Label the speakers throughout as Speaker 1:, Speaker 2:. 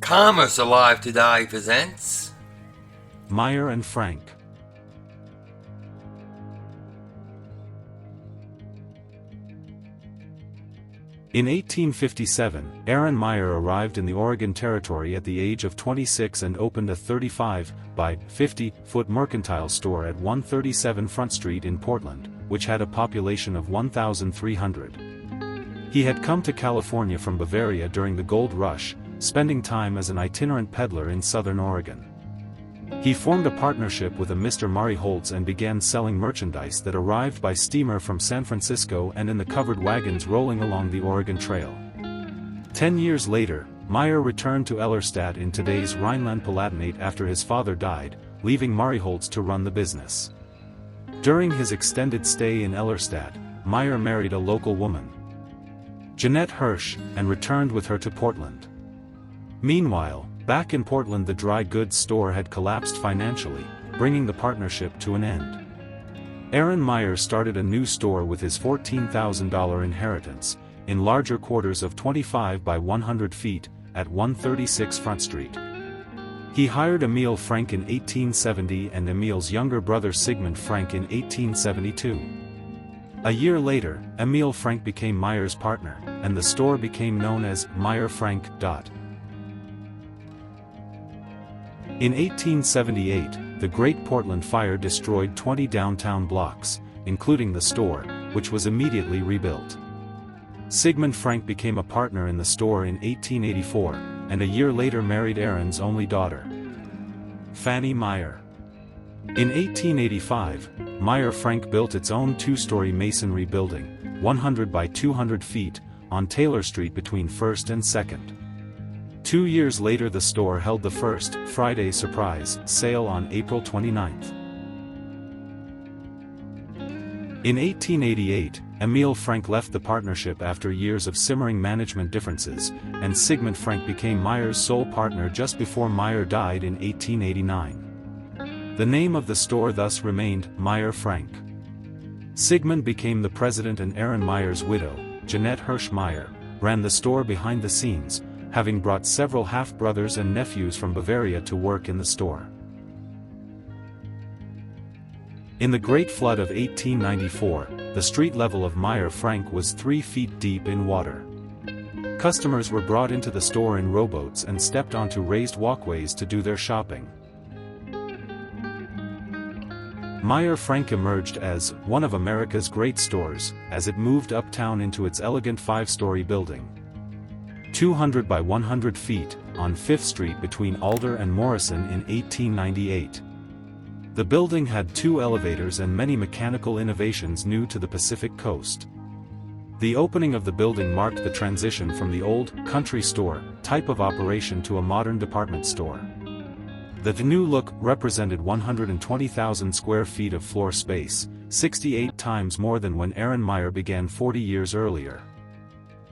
Speaker 1: Commerce Alive Today presents
Speaker 2: Meier and Frank. In 1857, Aaron Meier arrived in the Oregon Territory at the age of 26 and opened a 35 by 50-foot mercantile store at 137 Front Street in Portland, which had a population of 1,300. He had come to California from Bavaria during the gold rush, spending time as an itinerant peddler in southern Oregon. He formed a partnership with a Mr. Murray Holtz and began selling merchandise that arrived by steamer from San Francisco and in the covered wagons rolling along the Oregon Trail. 10 years later, Meier returned to Ellerstadt in today's Rhineland-Palatinate after his father died, leaving Murray Holtz to run the business. During his extended stay in Ellerstadt, Meier married a local woman, Jeanette Hirsch, and returned with her to Portland. Meanwhile, back in Portland the dry goods store had collapsed financially, bringing the partnership to an end. Aaron Meier started a new store with his $14,000 inheritance, in larger quarters of 25 by 100 feet, at 136 Front Street. He hired Emil Frank in 1870 and Emil's younger brother Sigmund Frank in 1872. A year later, Emil Frank became Meier's partner, and the store became known as Meier Frank. In 1878, the Great Portland Fire destroyed 20 downtown blocks, including the store, which was immediately rebuilt. Sigmund Frank became a partner in the store in 1884, and a year later married Aaron's only daughter, Fanny Meier. In 1885, Meier Frank built its own two-story masonry building, 100 by 200 feet, on Taylor Street between 1st and 2nd. 2 years later the store held the first Friday Surprise sale on April 29. In 1888, Emil Frank left the partnership after years of simmering management differences, and Sigmund Frank became Meier's sole partner just before Meier died in 1889. The name of the store thus remained Meier Frank. Sigmund became the president and Aaron Meier's widow, Jeanette Hirsch Meier, ran the store behind the scenes, having brought several half-brothers and nephews from Bavaria to work in the store. In the Great Flood of 1894, the street level of Meier Frank was 3 feet deep in water. Customers were brought into the store in rowboats and stepped onto raised walkways to do their shopping. Meier Frank emerged as one of America's great stores, as it moved uptown into its elegant 5-story building, 200 by 100 feet, on 5th Street between Alder and Morrison in 1898. The building had 2 elevators and many mechanical innovations new to the Pacific Coast. The opening of the building marked the transition from the old, country store, type of operation to a modern department store. The new look represented 120,000 square feet of floor space, 68 times more than when Aaron Meier began 40 years earlier.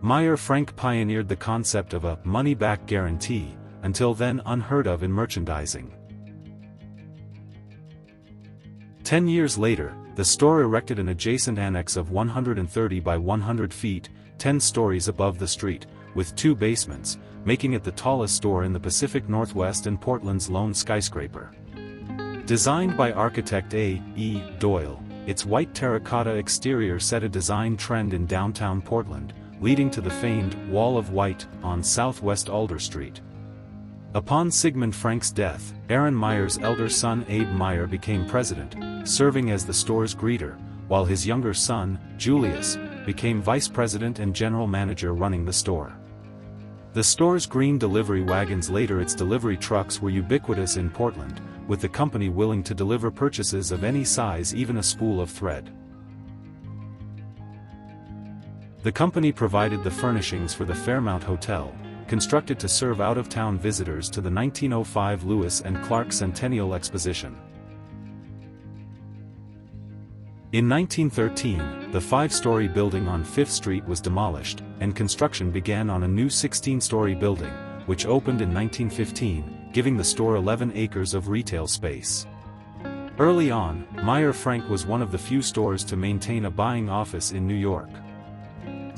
Speaker 2: Meier Frank pioneered the concept of a money-back guarantee, until then unheard of in merchandising. 10 years later, the store erected an adjacent annex of 130 by 100 feet, 10 stories above the street, with 2 basements, making it the tallest store in the Pacific Northwest and Portland's lone skyscraper. Designed by architect A. E. Doyle, its white terracotta exterior set a design trend in downtown Portland, leading to the famed Wall of White on Southwest Alder Street. Upon Sigmund Frank's death, Aaron Meier's elder son Abe Meier became president, serving as the store's greeter, while his younger son, Julius, became vice president and general manager running the store. The store's green delivery wagons, later its delivery trucks, were ubiquitous in Portland, with the company willing to deliver purchases of any size, even a spool of thread. The company provided the furnishings for the Fairmount Hotel, constructed to serve out-of-town visitors to the 1905 Lewis and Clark Centennial Exposition. In 1913, the 5-story building on 5th Street was demolished, and construction began on a new 16-story building, which opened in 1915, giving the store 11 acres of retail space. Early on, Meier Frank was one of the few stores to maintain a buying office in New York.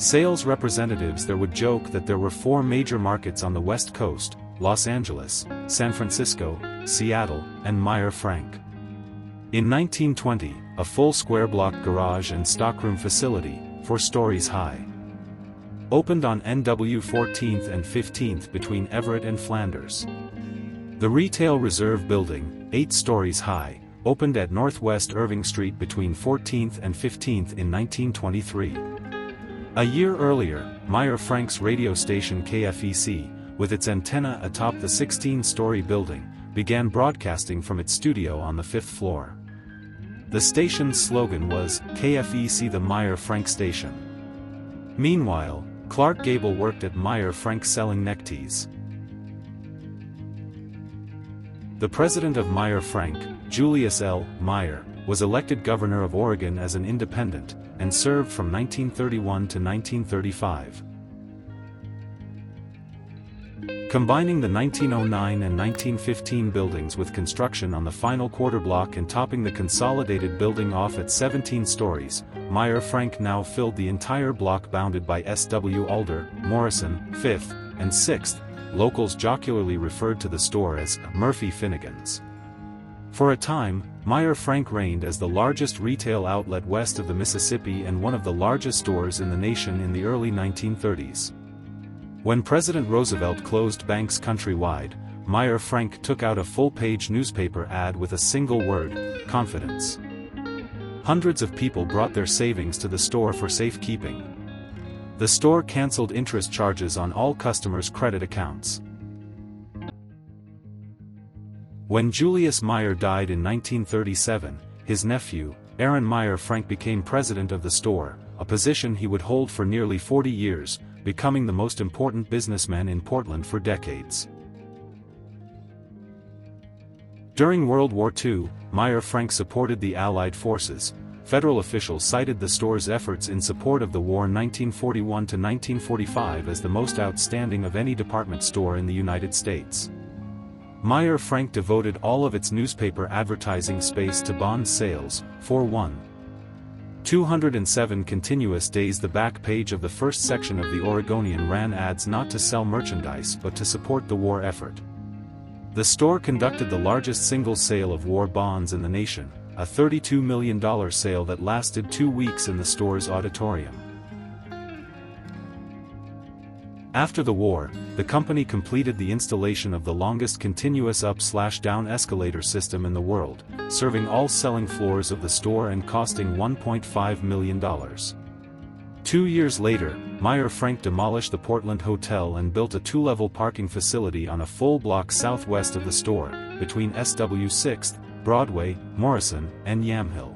Speaker 2: Sales representatives there would joke that there were 4 major markets on the West Coast, Los Angeles, San Francisco, Seattle, and Meier Frank. In 1920, a full square-block garage and stockroom facility, 4 stories high, opened on NW 14th and 15th between Everett and Flanders. The Retail Reserve Building, 8 stories high, opened at Northwest Irving Street between 14th and 15th in 1923. A year earlier, Meier Frank's radio station KFEC, with its antenna atop the 16-story building, began broadcasting from its studio on the 5th floor. The station's slogan was, KFEC the Meier Frank Station. Meanwhile, Clark Gable worked at Meier Frank selling neckties. The president of Meier Frank, Julius L. Meier, was elected governor of Oregon as an independent, and served from 1931 to 1935. Combining the 1909 and 1915 buildings with construction on the final quarter block and topping the consolidated building off at 17 stories, Meier Frank now filled the entire block bounded by S.W. Alder, Morrison, 5th, and 6th. Locals jocularly referred to the store as Murphy Finnegan's. For a time, Meier Frank reigned as the largest retail outlet west of the Mississippi and one of the largest stores in the nation in the early 1930s. When President Roosevelt closed banks countrywide, Meier Frank took out a full-page newspaper ad with a single word, confidence. Hundreds of people brought their savings to the store for safekeeping. The store canceled interest charges on all customers' credit accounts. When Julius Meier died in 1937, his nephew, Aaron Meier Frank became president of the store, a position he would hold for nearly 40 years, becoming the most important businessman in Portland for decades. During World War II, Meier Frank supported the Allied forces. Federal officials cited the store's efforts in support of the war 1941 to 1945 as the most outstanding of any department store in the United States. Meier Frank devoted all of its newspaper advertising space to bond sales. For 207 continuous days the back page of the first section of the Oregonian ran ads not to sell merchandise but to support the war effort. The store conducted the largest single sale of war bonds in the nation, a $32 million sale that lasted 2 weeks in the store's auditorium. After the war, the company completed the installation of the longest continuous up/down escalator system in the world, serving all selling floors of the store and costing $1.5 million. 2 years later, Meier Frank demolished the Portland Hotel and built a 2-level parking facility on a full block southwest of the store, between SW 6th, Broadway, Morrison, and Yamhill.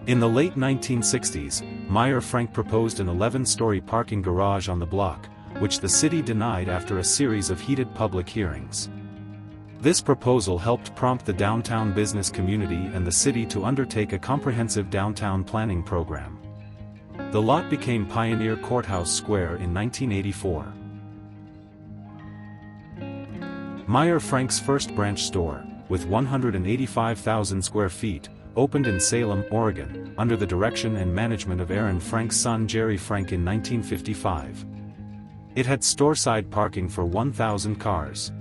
Speaker 2: In the late 1960s, Meier Frank proposed an 11-story parking garage on the block, which the city denied after a series of heated public hearings. This proposal helped prompt the downtown business community and the city to undertake a comprehensive downtown planning program. The lot became Pioneer Courthouse Square in 1984. Meier Frank's first branch store, with 185,000 square feet, opened in Salem, Oregon, under the direction and management of Aaron Frank's son Jerry Frank in 1955. It had store-side parking for 1,000 cars.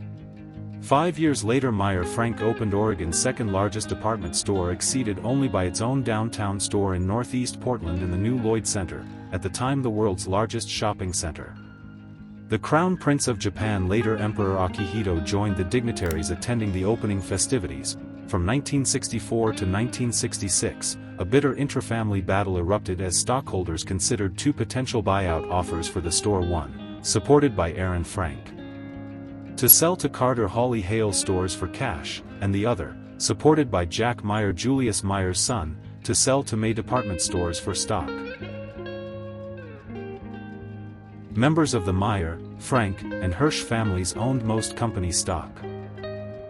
Speaker 2: 5 years later Meier Frank opened Oregon's second-largest department store, exceeded only by its own downtown store in northeast Portland in the new Lloyd Center, at the time the world's largest shopping center. The Crown Prince of Japan, later Emperor Akihito, joined the dignitaries attending the opening festivities. From 1964 to 1966, a bitter intra-family battle erupted as stockholders considered 2 potential buyout offers for the store: one, supported by Aaron Frank, to sell to Carter Hawley Hale Stores for cash, and the other, supported by Jack Meier, Julius Meier's son, to sell to May Department Stores for stock. Members of the Meier, Frank, and Hirsch families owned most company stock.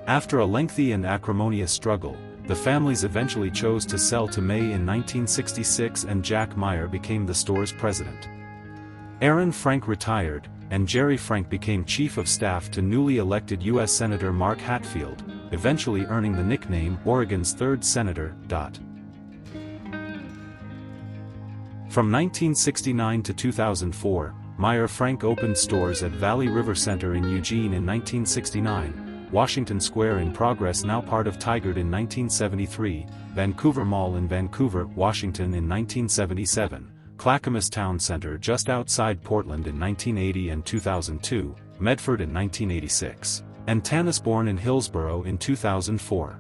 Speaker 2: After a lengthy and acrimonious struggle, the families eventually chose to sell to May in 1966 and Jack Meier became the store's president. Aaron Frank retired, and Jerry Frank became chief of staff to newly elected U.S. Senator Mark Hatfield, eventually earning the nickname Oregon's Third Senator. From 1969 to 2004, Meier Frank opened stores at Valley River Center in Eugene in 1969, Washington Square in Progress, now part of Tigard, in 1973, Vancouver Mall in Vancouver, Washington in 1977, Clackamas Town Center just outside Portland in 1980 and 2002, Medford in 1986, and Tanasbourne in Hillsborough in 2004.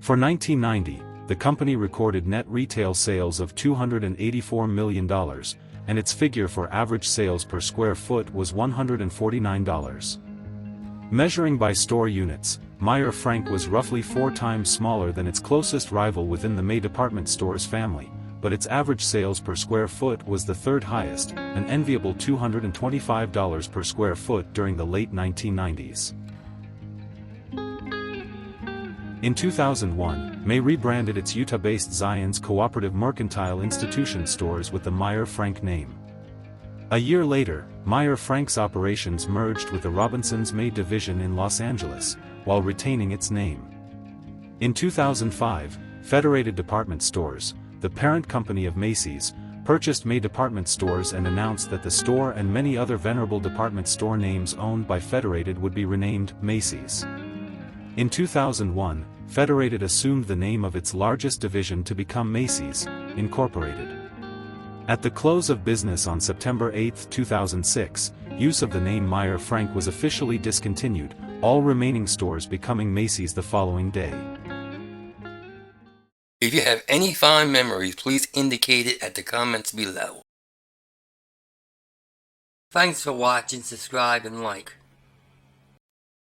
Speaker 2: For 1990, the company recorded net retail sales of $284 million, and its figure for average sales per square foot was $149. Measuring by store units, Meier Frank was roughly 4 times smaller than its closest rival within the May department stores family, but its average sales per square foot was the third highest, an enviable $225 per square foot during the late 1990s. In 2001, May rebranded its Utah-based Zion's Cooperative Mercantile Institution stores with the Meier Frank name. A year later, Meier Frank's operations merged with the Robinsons May division in Los Angeles, while retaining its name. In 2005, Federated Department Stores, the parent company of Macy's, purchased May department stores and announced that the store and many other venerable department store names owned by Federated would be renamed Macy's. In 2001, Federated assumed the name of its largest division to become Macy's, Incorporated. At the close of business on September 8, 2006, use of the name Meier Frank was officially discontinued, all remaining stores becoming Macy's the following day.
Speaker 1: If you have any fond memories, please indicate it at the comments below. Thanks for watching, subscribe, and like.